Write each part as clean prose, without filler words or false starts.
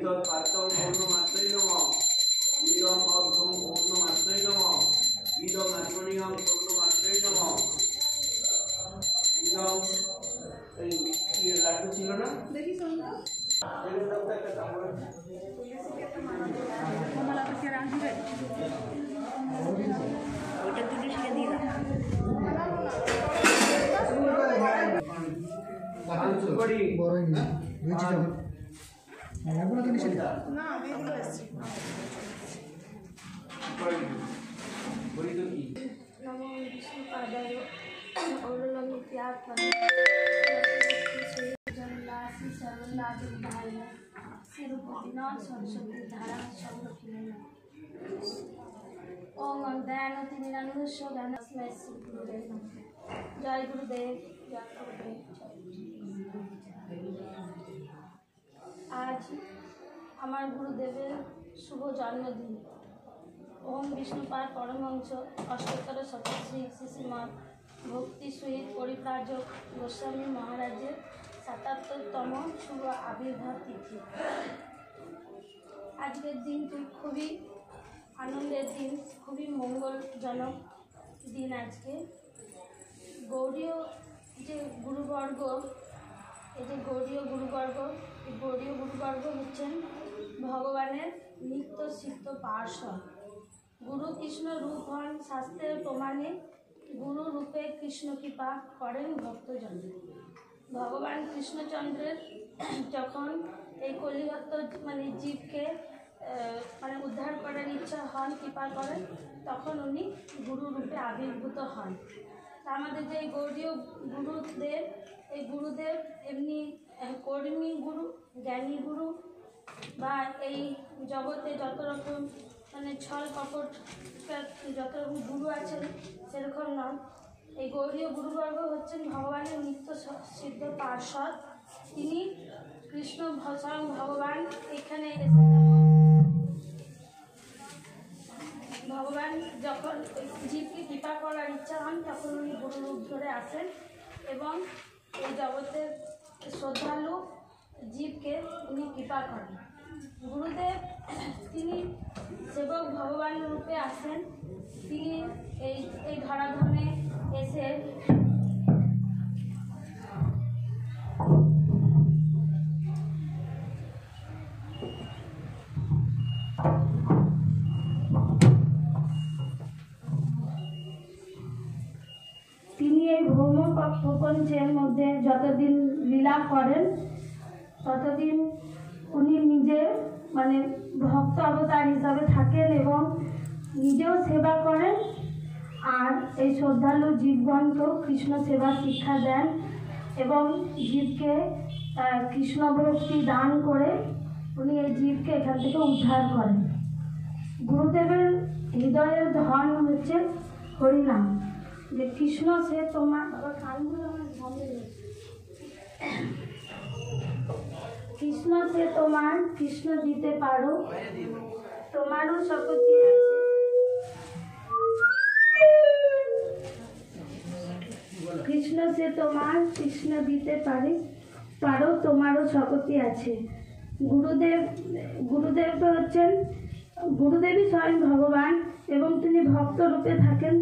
ইদং পাত্রং পূর্ণমাত্রায় নমঃ ইদং অর্ধং পূর্ণমাত্রায় নমঃ ইদং আত্মনিয়ং পূর্ণমাত্রায় নমঃ ইদং এই লাড্ডু ছিল না দেখি শুনলাম একটা কাপড় মালা করতে রাখবে ওটা দুটো শিখে দিয়ে দাও করি বড়ই না বুঝছি তো এগুলো তো নিষেধ না এগুলো আছে করি তো কি নমো বিষ্ণু পাদায় অরলম ত্যাগপনে জন্লাসি সর্বলাভে ধারণ শিরুপতিনা সরস্বতী ধারা সংরক্ষিণে ওম দয়ানতি নিরানুষ্য জ্ঞানস্ময় শ্রী গুরুদেব জয় গুরুদেব জয় গুরুদেব। আজ আমার গুরুদেবের শুভ জন্মদিন। ওম বিষ্ণুপাদ পরমহংস অষ্টোত্তর শতশ্রী শ্রীমৎ ভক্তি সহিত পরিব্রাজক গোস্বামী মহারাজের ৭৭তম শুভ আবির্ভাব তিথি। আজকের দিনটি খুবই আনন্দের দিন, খুবই মঙ্গলজনক দিন। আজকে গৌড়ীয় যে গুরুবর্গ, এই যে গৌড়ীয় গুরুবর্গ হচ্ছেন ভগবানের নিত্য সিদ্ধ পার্শ্বদ। গুরু কৃষ্ণ রূপ হন শাস্ত্রের প্রমাণে, গুরু রূপে কৃষ্ণ কৃপা করেন ভক্তজন। ভগবান কৃষ্ণচন্দ্রের যখন এই কলিযুগ জীবকে উদ্ধার করার ইচ্ছা হন, কৃপা করেন, তখন উনি গুরু রূপে আবির্ভূত হন। আমাদের যে গৌড়ীয় গুরুদেব, এই গুরুদেব এমনি কর্মী গুরু, জ্ঞানী গুরু বা এই জগতে যত রকম ছল কপট যত রকম গুরু আছেন সেরকম নন। এই গৌড়ীয় গুরুবর্গ হচ্ছেন ভগবানের নিত্য সিদ্ধ পার্শ্বদ। তিনি কৃষ্ণ স্বয়ং ভগবান এখানে এসে ভগবান যখন জীবকে কৃপা করার ইচ্ছা হন তখন উনি গুরু রূপ ধরে আসেন এবং এই জগতের শ্রদ্ধালু জীবকে উনি কৃপা করেন। গুরুদেব তিনি সেবক ভগবান রূপে আসেন। তিনি এই ধরাধামে এসে এই ভৌম প্রপঞ্চের মধ্যে যতদিন লীলা করেন ততদিন উনি নিজে ভক্ত অবতার হিসাবে থাকেন এবং নিজেও সেবা করেন আর এই শ্রদ্ধালু জীবগণকেও কৃষ্ণ সেবা শিক্ষা দেন এবং জীবকে কৃষ্ণ ভক্তি দান করে উনি এই জীবকে এখান থেকে উদ্ধার করেন। গুরুদেবের হৃদয়ের ধন হচ্ছে হরিনাম। যে কৃষ্ণ সে তোমার কৃষ্ণ সে তোমার, কৃষ্ণ দিতে পারো তোমারও শক্তি আছে। কৃষ্ণ সে তোমার, কৃষ্ণ দিতে পারো তোমারও শক্তি আছে। গুরুদেব হচ্ছেন গুরুদেবই স্বয়ং ভগবান এবং তিনি ভক্ত রূপে থাকেন।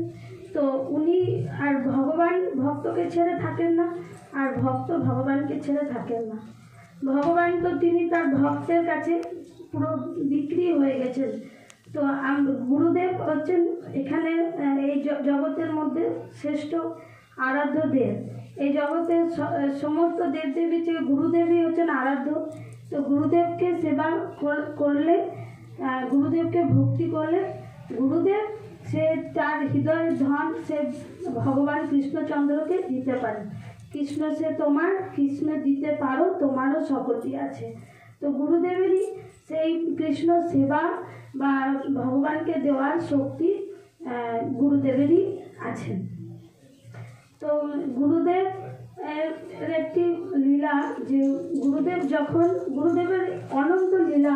তো উনি আর ভগবান ভক্তকে ছেড়ে থাকেন না, আর ভক্ত ভগবানকে ছেড়ে থাকেন না। ভগবান তো তিনি তার ভক্তের কাছে পুরো বিক্রি হয়ে গেছেন। তো গুরুদেব হচ্ছেন এখানে এই জগতের মধ্যে শ্রেষ্ঠ আরাধ্য দেব। এই জগতের সমস্ত দেবদেবী থেকে গুরুদেবই হচ্ছেন আরাধ্য। তো গুরুদেবকে সেবা করলে, গুরুদেবকে ভক্তি করলে গুরুদেব সে তার হৃদয়ের ধন সে ভগবান কৃষ্ণচন্দ্রকে দিতে পারে। কৃষ্ণ সে তোমার, কৃষ্ণ দিতে পারো তোমারও শক্তি আছে। তো গুরুদেবেরই সেই কৃষ্ণ সেবা বা ভগবানকে দেওয়ার শক্তি গুরুদেবেরই আছে। তো গুরুদেব এর একটি লীলা, যে গুরুদেবের অনন্ত লীলা